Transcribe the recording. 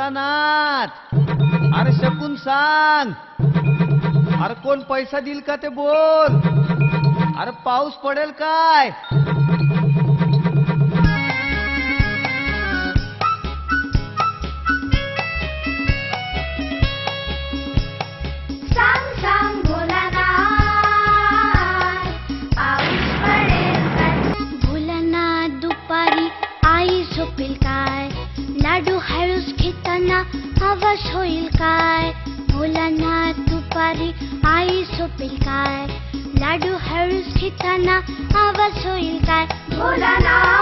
भोलानाथ, अरे शकून सांग. अरे कोण पैसा देईल का ते बोल. अरे पाऊस पडेल काय. सांग सांग भोलानाथ, पाऊस पडेल काय. भोलानाथ दुपारी आई झोपेल काय. लाडू हळूच घेताना आवाज होईल काय. भोलानाथ दुपारी आई झोपेल काय. लाडू हळूच घेताना आवाज होईल काय. भोलानाथ